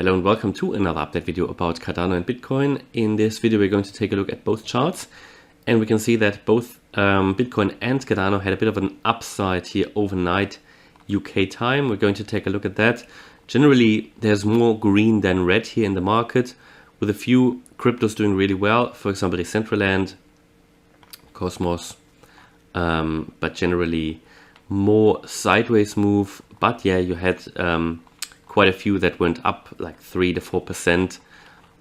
Hello and welcome to another update video about Cardano and Bitcoin. In this video we're going to take a look at both charts, and we can see that both Bitcoin and Cardano had a bit of an upside here overnight UK time. We're going to take a look at that. Generally there's more green than red here in the market, with a few cryptos doing really well, for example Decentraland, Cosmos, but generally more sideways move. But yeah, you had quite a few that went up like 3 to 4%,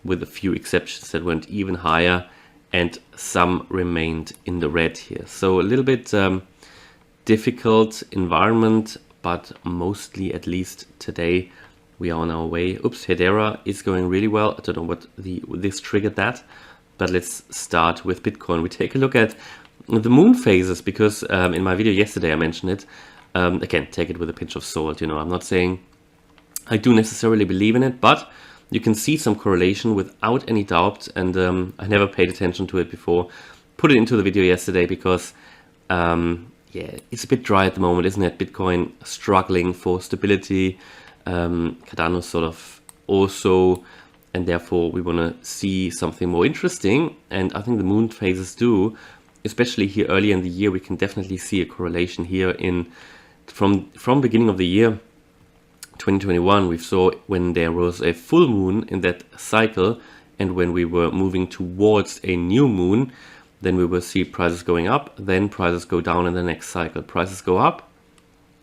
with a few exceptions that went even higher, and some remained in the red here. So a little bit difficult environment, but mostly, at least today, we are on our way. Oops, Hedera is going really well. I don't know what this triggered that, but let's start with Bitcoin. We take a look at the moon phases, because in my video yesterday I mentioned it. Again, take it with a pinch of salt. You know, I'm not saying I do necessarily believe in it, but you can see some correlation without any doubt, and I never paid attention to it before. Put it into the video yesterday because yeah, it's a bit dry at the moment, isn't it? Bitcoin struggling for stability, Cardano sort of also, and therefore we want to see something more interesting, and I think the moon phases do, especially here early in the year. We can definitely see a correlation here from beginning of the year 2021. We saw when there was a full moon in that cycle, and when we were moving towards a new moon, then we will see prices going up, then prices go down in the next cycle. Prices go up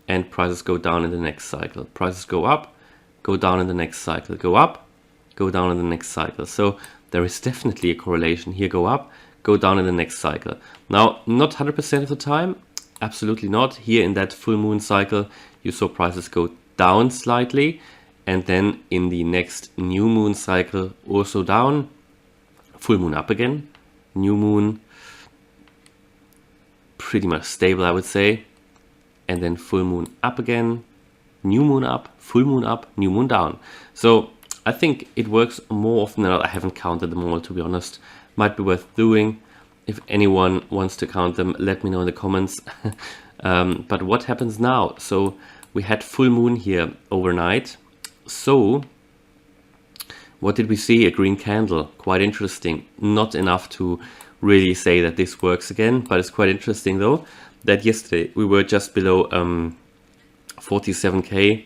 and prices go down in the next cycle. Prices go up, go down in the next cycle, go up, go down in the next cycle. So there is definitely a correlation here. Go up, go down in the next cycle. Now, not 100% of the time, absolutely not. Here in that full moon cycle, you saw prices go down slightly, and then in the next new moon cycle also down, full moon up again, new moon pretty much stable, I would say, and then full moon up again, new moon up, full moon up, new moon down. So I think it works more often than not. I haven't counted them all, to be honest. Might be worth doing. If anyone wants to count them, let me know in the comments. But what happens now? So we had full moon here overnight. So what did we see? A green candle. Quite interesting. Not enough to really say that this works again, but it's quite interesting though that yesterday we were just below 47k,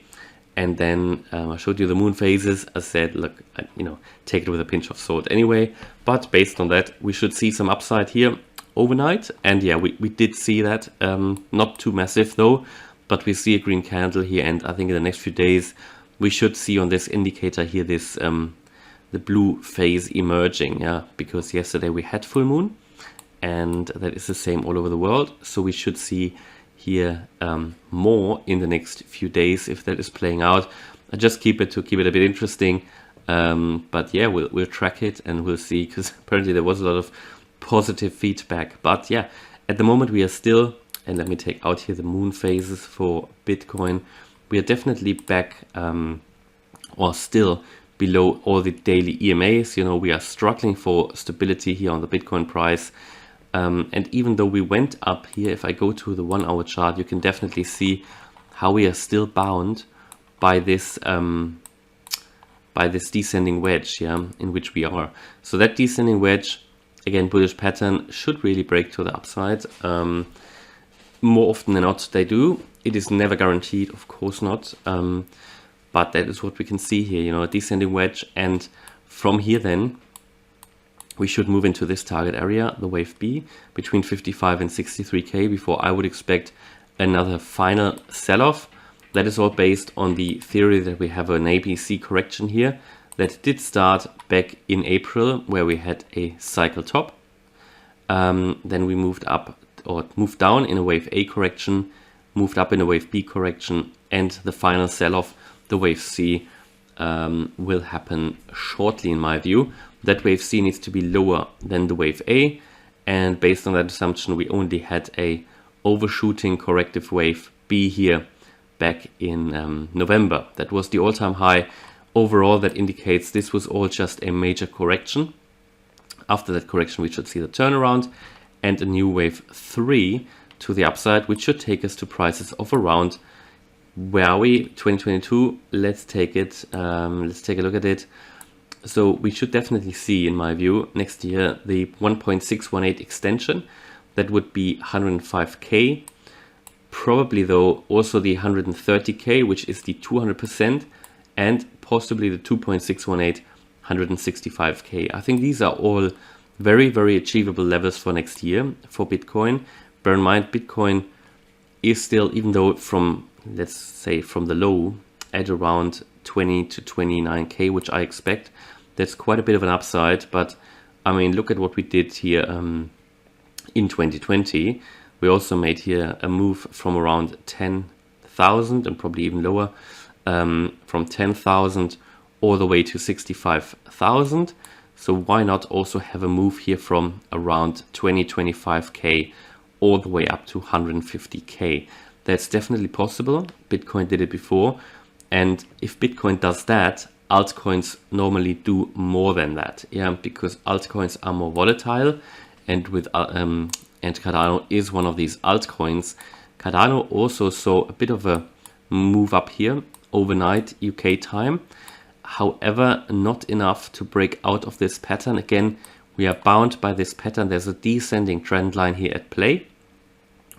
and then I showed you the moon phases. I said, look, you know, take it with a pinch of salt anyway, but based on that we should see some upside here overnight. And yeah, we did see that, not too massive though, but we see a green candle here, and I think in the next few days we should see on this indicator here this the blue phase emerging. Yeah, because yesterday we had full moon, and that is the same all over the world. So we should see here more in the next few days if that is playing out. I just keep it a bit interesting, but yeah, we'll track it and we'll see, because apparently there was a lot of positive feedback. But yeah, at the moment we are still, and let me take out here the moon phases for Bitcoin. We are definitely back or still below all the daily EMAs. You know, we are struggling for stability here on the Bitcoin price. And even though we went up here, if I go to the 1 hour chart, you can definitely see how we are still bound by this descending wedge, yeah, in which we are. So that descending wedge, again, bullish pattern, should really break to the upside. More often than not they do. It is never guaranteed, of course not, but that is what we can see here, you know, a descending wedge, and from here then we should move into this target area, the wave B, between 55 and 63k, before I would expect another final sell-off. That is all based on the theory that we have an ABC correction here that did start back in April, where we had a cycle top. Then we moved up, or moved down in a wave A correction, moved up in a wave B correction, and the final sell-off, the wave C, will happen shortly in my view. That wave C needs to be lower than the wave A, and based on that assumption we only had a overshooting corrective wave B here back in November. That was the all-time high. Overall, that indicates this was all just a major correction. After that correction we should see the turnaround and a new wave 3 to the upside, which should take us to prices of around where are we? 2022. Let's take it. Let's take a look at it. So we should definitely see, in my view, next year the 1.618 extension. That would be 105k. Probably though also the 130k, which is the 200%, and possibly the 2.618, 165k. I think these are all very, very achievable levels for next year for Bitcoin. Bear in mind, Bitcoin is still, even though from, let's say, from the low at around 20 to 29k, which I expect, that's quite a bit of an upside. But I mean, look at what we did here in 2020. We also made here a move from around 10,000 and probably even lower, from 10,000 all the way to 65,000. So why not also have a move here from around 25k all the way up to 150k? That's definitely possible. Bitcoin did it before. And if Bitcoin does that, altcoins normally do more than that. Yeah, because altcoins are more volatile, and with and Cardano is one of these altcoins. Cardano also saw a bit of a move up here overnight UK time. However, not enough to break out of this pattern. Again, we are bound by this pattern. There's a descending trend line here at play.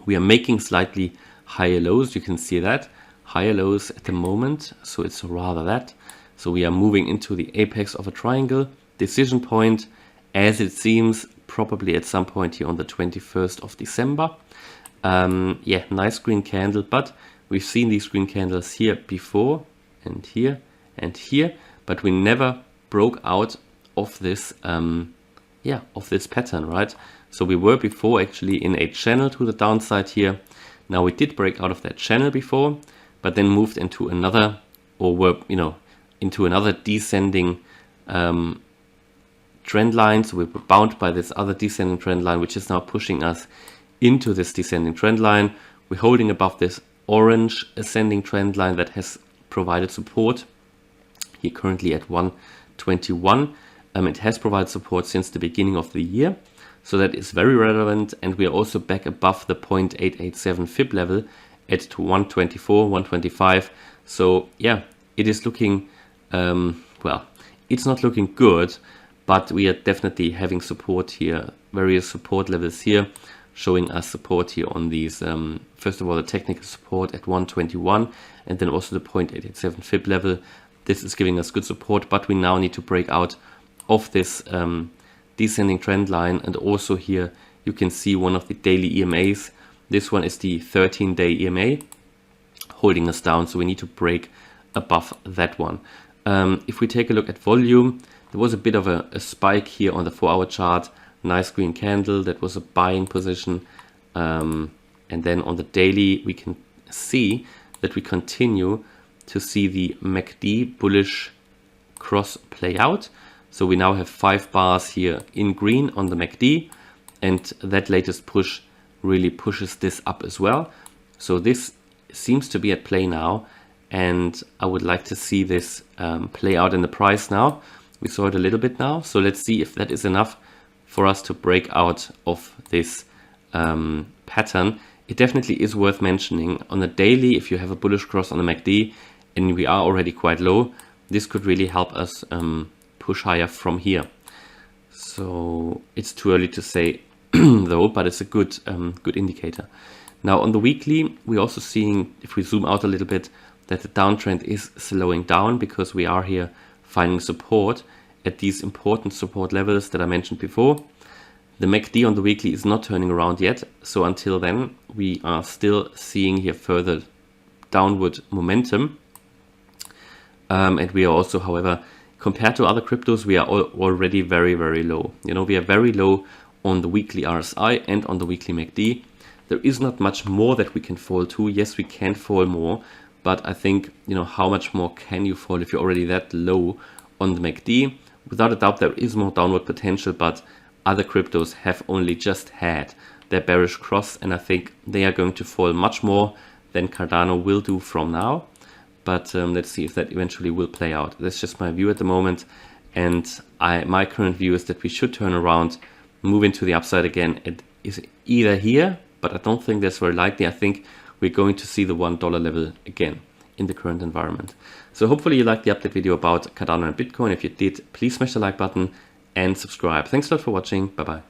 We are making slightly higher lows. You can see that. Higher lows at the moment. So it's rather that. So we are moving into the apex of a triangle. Decision point, as it seems, probably at some point here on the 21st of December. Yeah, nice green candle, but we've seen these green candles here before, and here, and here, but we never broke out of this, of this pattern, right? So we were before actually in a channel to the downside here. Now we did break out of that channel before, but then moved into another, or were, into another descending trend line. So we were bound by this other descending trend line, which is now pushing us into this descending trend line. We're holding above this orange ascending trend line that has provided support here currently at 121. It has provided support since the beginning of the year, so that is very relevant. And we are also back above the 0.887 fib level at 124, 125. So yeah, it is looking well, it's not looking good, but we are definitely having support here, various support levels here, showing us support here on these, first of all, the technical support at 121, and then also the 0.887 fib level. This is giving us good support, but we now need to break out of this descending trend line. And also here you can see one of the daily EMAs. This one is the 13-day EMA holding us down, so we need to break above that one. If we take a look at volume, there was a bit of a spike here on the 4-hour chart. Nice green candle, that was a buying position. And then on the daily, we can see that we continue to see the MACD bullish cross play out. So we now have 5 bars here in green on the MACD, and that latest push really pushes this up as well. So this seems to be at play now, and I would like to see this play out in the price now. We saw it a little bit now, so let's see if that is enough for us to break out of this pattern. It definitely is worth mentioning on the daily, if you have a bullish cross on the MACD and we are already quite low, this could really help us push higher from here. So it's too early to say though, but it's a good good indicator. Now on the weekly, we're also seeing, if we zoom out a little bit, that the downtrend is slowing down, because we are here finding support at these important support levels that I mentioned before. The MACD on the weekly is not turning around yet, so until then we are still seeing here further downward momentum. And we are also, however, compared to other cryptos, we are already very, very low. We are very low on the weekly RSI and on the weekly MACD. There is not much more that we can fall to. Yes, we can fall more, but I think, how much more can you fall if you're already that low on the MACD? Without a doubt, there is more downward potential, but other cryptos have only just had their bearish cross, and I think they are going to fall much more than Cardano will do from now. But let's see if that eventually will play out. That's just my view at the moment, and my current view is that we should turn around, move into the upside again. It is either here, but I don't think that's very likely. I think we're going to see the $1 level again. in the current environment. So hopefully you liked the update video about Cardano and Bitcoin. If you did, please smash the like button and subscribe. Thanks a lot for watching. Bye bye.